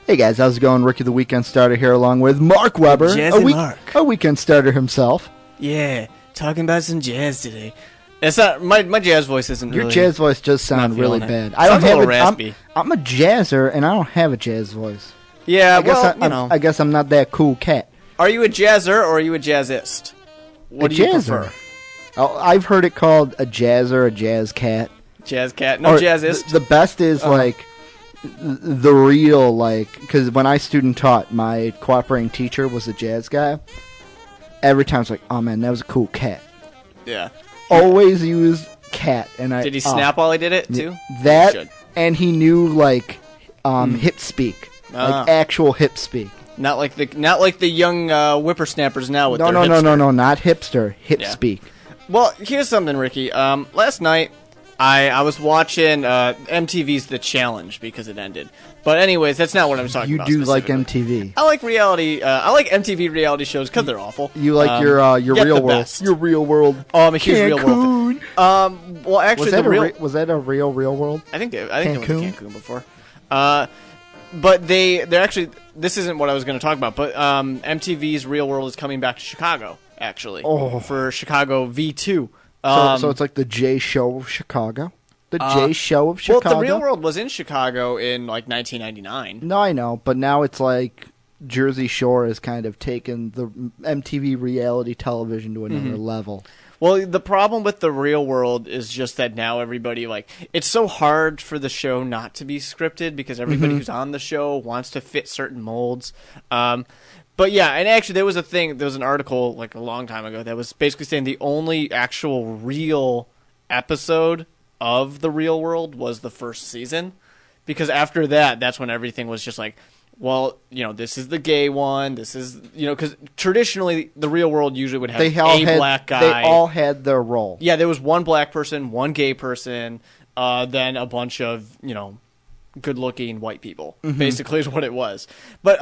Hey guys, how's it going? Ricky the Weekend Starter here along with Mark Weber, Mark. a Weekend Starter himself. Yeah, talking about some jazz today. It's not my jazz voice isn't Your really. jazz voice does sound really bad. I don't have a little raspy. I'm a jazzer and I don't have a jazz voice. Yeah, I guess I'm not that cool cat. Are you a jazzer or are you a jazzist? What do you prefer? Oh, I've heard it called a jazzer, a jazz cat. Jazz cat, no jazzist. The best is like the real, like, because when I student taught, my cooperating teacher was a jazz guy. Every time it's like, oh man, that was a cool cat. Yeah. Always use cat. Did he snap while he did it too? That, and he knew like hip speak, like actual hip speak. Not like the young whippersnappers now with their hipster. No, not hipster, hip speak. Well, here's something, Ricky. Last night, I was watching MTV's The Challenge because it ended. But anyways, that's not what I'm talking about. You do like MTV. I like reality. I like MTV reality shows because they're awful. You like your real world. Best. Your real world. Oh, I'm a huge real world fan. Well, actually, was that a real world? I think it was Cancun before. But they're actually. This isn't what I was going to talk about. But MTV's Real World is coming back to Chicago. Actually, for Chicago V2. So it's like the J Show of Chicago. The J Show of Chicago. Well, the Real World was in Chicago in like 1999. No, I know, but now it's like Jersey Shore has kind of taken the MTV reality television to another level. Well, the problem with the Real World is just that now everybody, like, it's so hard for the show not to be scripted because everybody who's on the show wants to fit certain molds. But yeah, and actually there was an article like a long time ago that was basically saying the only actual real episode of the Real World was the first season, because after that's when everything was just like, well, this is the gay one, this is, because traditionally the Real World usually would have black guy. They all had their role. Yeah, there was one black person, one gay person, then a bunch of, good-looking white people, basically is what it was. But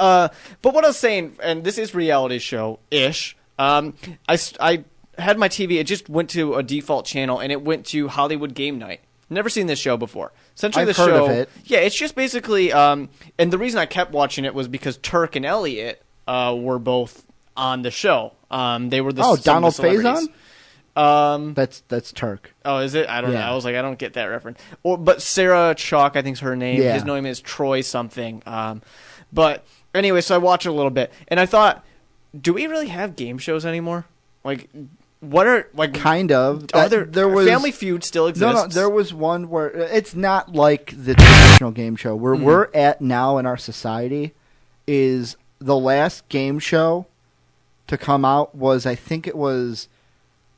what I was saying, and this is reality show-ish, I had my TV, it just went to a default channel, and it went to Hollywood Game Night. Never seen this show before. Essentially, I've heard of it. Yeah, it's just basically, and the reason I kept watching it was because Turk and Elliot were both on the show. They were Donald Faison? That's Turk. Oh, is it? I don't know. I was like, I don't get that reference. But Sarah Chalk, I think's her name. Yeah. His name is Troy something. But anyway, so I watched it a little bit, and I thought, do we really have game shows anymore? Like, what are like kind of? There was Family Feud still exists. No, there was one where it's not like the traditional game show. Where we're at now in our society is the last game show to come out was, I think it was.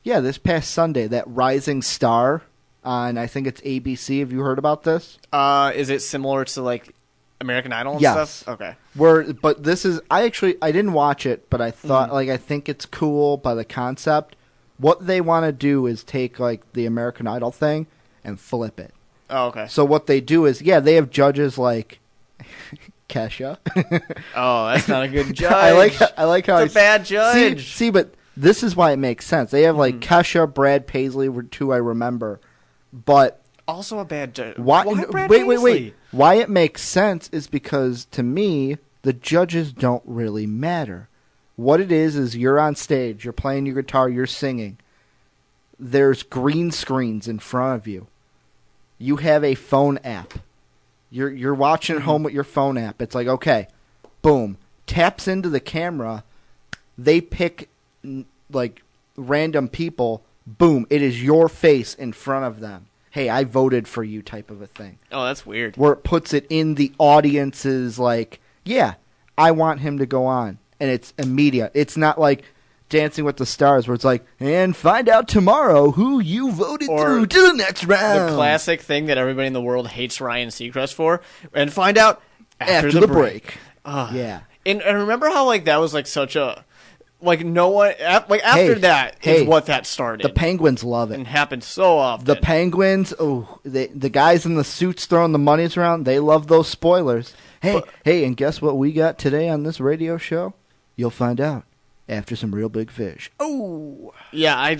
Yeah, this past Sunday, that Rising Star on, I think it's ABC. Have you heard about this? Is it similar to like American Idol and yes. stuff? Okay. But this is, I didn't watch it, but I thought, I think it's cool by the concept. What they want to do is take like the American Idol thing and flip it. Oh, okay. So what they do is, they have judges like Kesha. Oh, that's not a good judge. I like how it's a bad judge. See, but this is why it makes sense. They have like Kesha, Brad Paisley were two I remember, but also a bad judge. Why Brad wait. Paisley? Why it makes sense is because to me the judges don't really matter. What it is you're on stage, you're playing your guitar, you're singing. There's green screens in front of you. You have a phone app. You're watching at home with your phone app. It's like, okay, boom, taps into the camera. They pick like random people, boom, it is your face in front of them. Hey, I voted for you type of a thing. Oh, that's weird. Where it puts it in the audience's like, yeah, I want him to go on. And it's immediate. It's not like Dancing with the Stars where it's like, and find out tomorrow who you voted through to the next round. The classic thing that everybody in the world hates Ryan Seacrest for, and find out after the break. Yeah. And remember how like that was like such a... Like no one, like after that is what that started. The Penguins love it. And happened so often. The Penguins, the guys in the suits throwing the monies around, they love those spoilers. Hey, and guess what we got today on this radio show? You'll find out after some real big fish. Oh, yeah.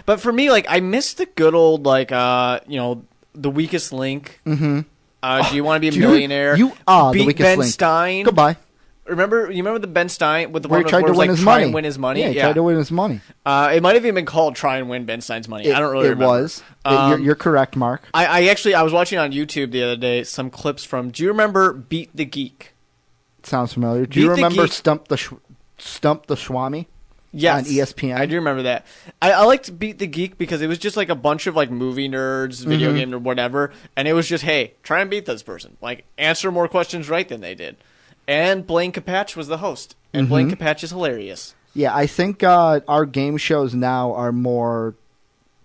But for me, like I miss the good old like the Weakest Link. Mm-hmm. Do you want to be a millionaire? You are the Beat weakest Ben link. Stein. Goodbye. You remember the Ben Stein with the Where one he tried where to it was win like his try money. and win his money? Yeah, he tried to win his money. It might have even been called Try and Win Ben Stein's Money. I don't really remember. It was. You're correct, Mark. I was watching on YouTube the other day some clips from. Do you remember Beat the Geek? Sounds familiar. Do you remember Stump the Swami? Yes, on ESPN. I do remember that. I liked Beat the Geek because it was just like a bunch of like movie nerds, video game or whatever, and it was just, hey, try and beat this person. Like, answer more questions right than they did. And Blaine Capatch was the host, and Blaine Capatch is hilarious. Yeah, I think our game shows now are more.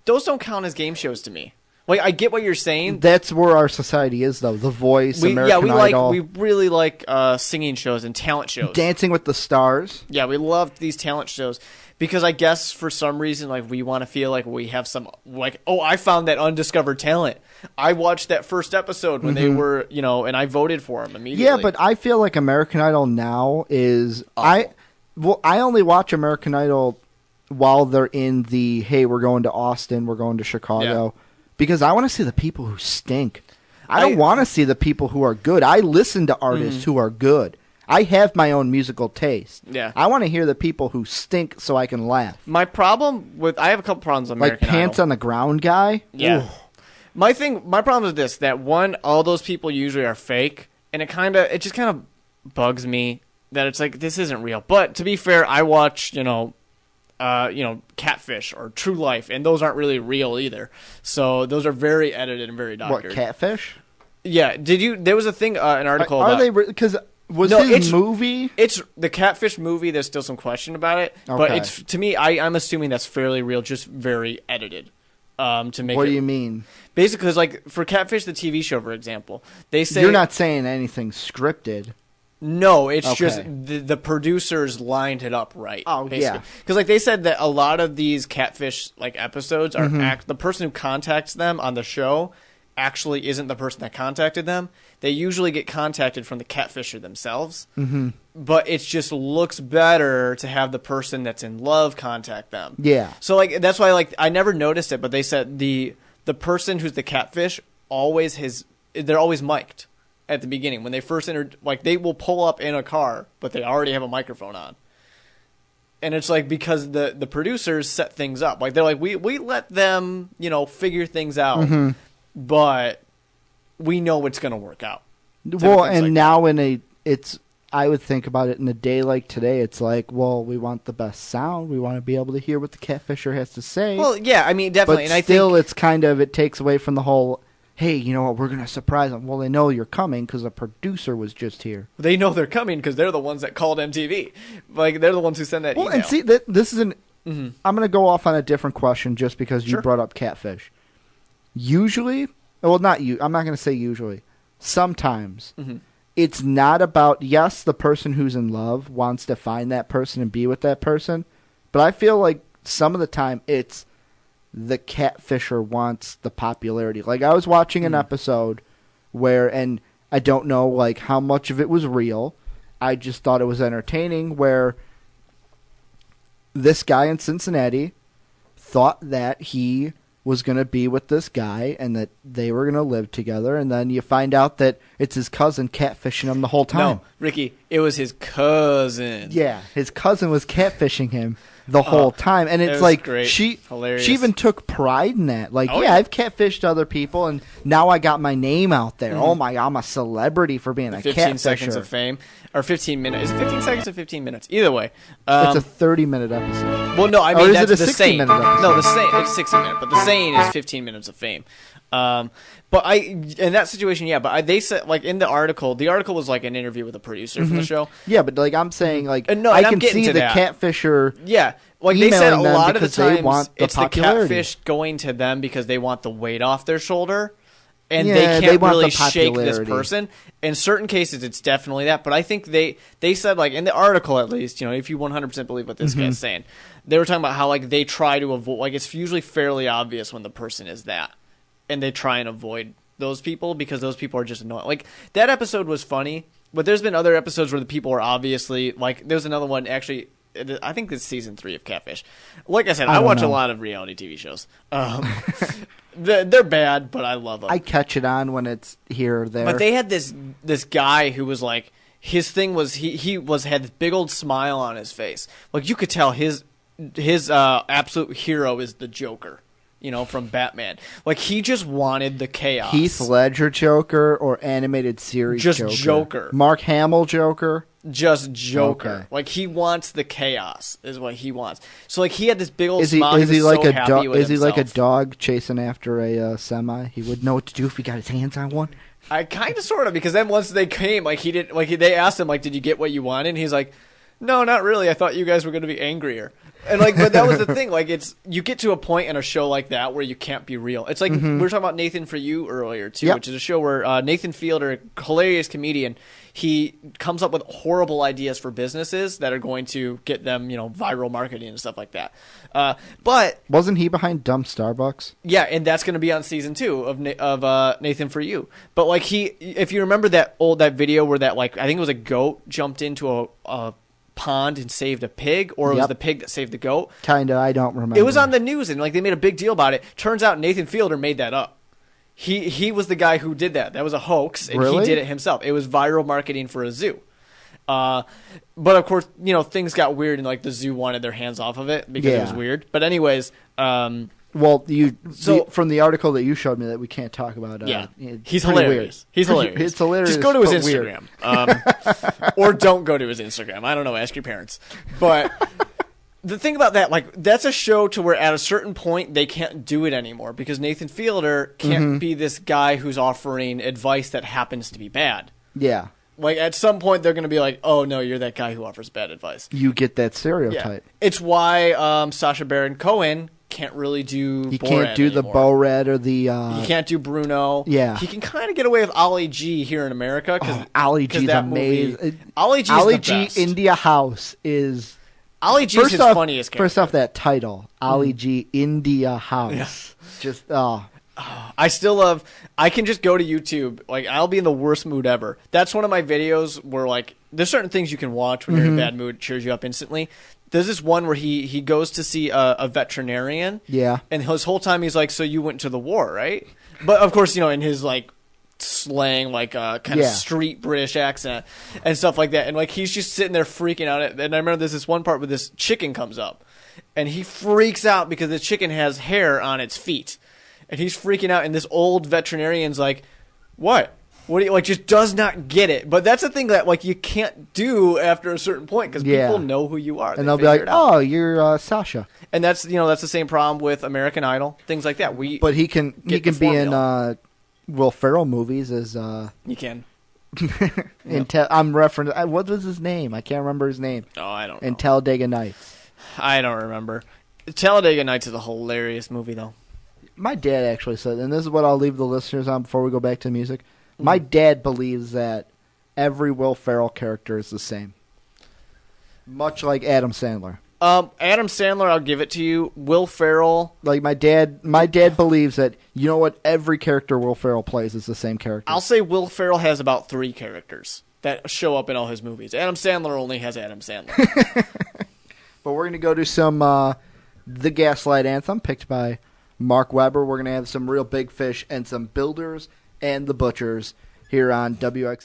Those don't count as game shows to me. Like, I get what you're saying. That's where our society is, though. The Voice, American Idol. We really like singing shows and talent shows. Dancing with the Stars. Yeah, we love these talent shows because I guess for some reason, like, we want to feel like we have some, like, oh, I found that undiscovered talent. I watched that first episode when they were, and I voted for them immediately. Yeah, but I feel like American Idol now is awful. I only watch American Idol while they're in the, hey, we're going to Austin, we're going to Chicago. Yeah. Because I want to see the people who stink. I don't want to see the people who are good. I listen to artists who are good. I have my own musical taste. Yeah. I want to hear the people who stink so I can laugh. My problem with... I have a couple problems with American Idol. Like Pants on the Ground guy? Yeah. Ooh. My problem is this, that one, all those people usually are fake, and it just kind of bugs me that it's like, this isn't real. But to be fair, I watch, Catfish or True Life, and those aren't really real either. So those are very edited and very doctored. What, Catfish? Yeah. There was a thing, an article about... Are they... Because his movie... It's the Catfish movie, there's still some question about it. Okay. But it's, to me, I'm assuming that's fairly real, just very edited. To make what do you mean? Basically, because like for Catfish, the TV show, for example, they say... You're not saying anything scripted. No, it's just the producers lined it up right. Oh, basically. Because like they said that a lot of these Catfish like episodes are the person who contacts them on the show actually isn't the person that contacted them. They usually get contacted from the catfisher themselves. Mm-hmm. But it just looks better to have the person that's in love contact them. Yeah. So like that's why like I never noticed it, but they said the person who's the catfish they're always mic'd at the beginning when they first enter. Like they will pull up in a car, but they already have a microphone on. And it's like because the producers set things up. Like they're like we let them figure things out, but we know it's going to work out. Well, and like now I would think about it in a day like today. It's like, well, we want the best sound. We want to be able to hear what the catfisher has to say. Well, yeah, I mean, definitely. But and still, it's kind of, it takes away from the whole, hey, you know what, we're going to surprise them. Well, they know you're coming because the producer was just here. They know they're coming because they're the ones that called MTV. Like, they're the ones who send that email. And see, this is I'm going to go off on a different question just because you brought up catfish. Usually, well, not you. I'm not going to say usually. Sometimes. It's not about, yes, the person who's in love wants to find that person and be with that person, but I feel like some of the time it's the catfisher wants the popularity. Like I was watching an episode where, and I don't know like how much of it was real, I just thought it was entertaining, where this guy in Cincinnati thought that he was going to be with this guy and that they were going to live together, and then you find out that it's his cousin catfishing him the whole time. No, Ricky, it was his cousin. Yeah, his cousin was catfishing him the whole time, and it's like great. she Hilarious. even took pride in that. Like, I've catfished other people, and now I got my name out there. Oh my, I'm a celebrity for being a 15 catfisher. seconds of fame. Or 15 minutes. Is it 15 seconds or 15 minutes? Either way. It's a 30-minute episode. Well, no, I mean, that's the saying. Episode? No, the saying, it's 60 minutes, but the saying is 15 minutes of fame. But in that situation, yeah, but they said, like, in the article was like an interview with a producer from the show. Yeah, but, like, I'm saying, like, no, I can see the catfisher. Yeah. Like, they said a lot of the times it's the catfish going to them because they want the weight off their shoulder. And yeah, they can't really shake this person. In certain cases, it's definitely that. But I think they said, like, in the article at least, if you 100% believe what this guy's saying, they were talking about how, like, they try to avoid, like, it's usually fairly obvious when the person is that. And they try and avoid those people because those people are just annoying. Like, that episode was funny, but there's been other episodes where the people are obviously, like, there's another one, actually, I think it's season 3 of Catfish. Like I said, I watch a lot of reality TV shows. They're bad, but I love them. I catch it on when it's here or there. But they had this guy who was like, his thing was he had this big old smile on his face. Like you could tell his absolute hero is the Joker, from Batman. Like he just wanted the chaos. Heath Ledger Joker or animated series just Joker? Joker. Mark Hamill Joker? Just Joker. Okay. Like he wants the chaos is what he wants. So like he had this big old smile. Is he like so a happy with Is he like a himself. dog chasing after a semi? He would know what to do if he got his hands on one. I kind of sort of, because then once they came, like they asked him like, did you get what you wanted? And he's like, no, not really. I thought you guys were going to be angrier. And like, but that was the thing. Like, you get to a point in a show like that where you can't be real. It's like we were talking about Nathan For You earlier too, which is a show where Nathan Fielder, hilarious comedian, he comes up with horrible ideas for businesses that are going to get them, viral marketing and stuff like that. But wasn't he behind Dumb Starbucks? Yeah, and that's going to be on season 2 of Nathan For You. But like if you remember that video where that, like, I think it was a goat jumped into a pond and saved a pig, or it was the pig that saved the goat. Kinda, I don't remember. It was on the news, and like they made a big deal about it. Turns out Nathan Fielder made that up. He was the guy who did that. That was a hoax, and Really? he did it himself. It was viral marketing for a zoo. But of course, things got weird, and like the zoo wanted their hands off of it because it was weird. But anyways, well, from the article that you showed me that we can't talk about. He's hilarious. Weird. He's hilarious. It's hilarious. Just go to his but Instagram, or don't go to his Instagram. I don't know. Ask your parents. But the thing about that, like, that's a show to where at a certain point they can't do it anymore because Nathan Fielder can't be this guy who's offering advice that happens to be bad. Yeah. Like, at some point, they're going to be like, oh, no, you're that guy who offers bad advice. You get that stereotype. Yeah. It's why Sacha Baron Cohen can't really do He Borat can't do the anymore. Borat or the... He can't do Bruno. Yeah. He can kind of get away with Ali G here in America. Ali G's amazing. Ali G's Ali the G best. India House is... Ali G's his funniest character. First off, that title, Ali G India House. Yeah. Just, I still love... I can just go to YouTube. Like, I'll be in the worst mood ever. That's one of my videos where, like, there's certain things you can watch when you're in a bad mood. It cheers you up instantly. There's this one where he goes to see a veterinarian. Yeah. And his whole time he's like, so you went to the war, right? But, of course, in his, like, slang, like, kind of street British accent and stuff like that. And, like, he's just sitting there freaking out. And I remember there's this one part where this chicken comes up. And he freaks out because the chicken has hair on its feet. And he's freaking out, and this old veterinarian's like, what? What do you, like, just does not get it. But that's the thing that, like, you can't do after a certain point because people know who you are. And they'll be like, oh, you're Sasha. And that's, that's the same problem with American Idol, things like that. But he can be in Will Ferrell movies as... You can. I'm referencing... what was his name? I can't remember his name. Oh, I don't know. In Talladega Nights. I don't remember. Talladega Nights is a hilarious movie, though. My dad actually said, and this is what I'll leave the listeners on before we go back to music. My dad believes that every Will Ferrell character is the same. Much like Adam Sandler. Adam Sandler, I'll give it to you. Will Ferrell... Like, my dad believes that, you know what, every character Will Ferrell plays is the same character. I'll say Will Ferrell has about 3 characters that show up in all his movies. Adam Sandler only has Adam Sandler. But we're going to go to some The Gaslight Anthem, picked by Mark Webber. We're going to have some Real Big Fish and some Builders and the Butchers here on WXAV.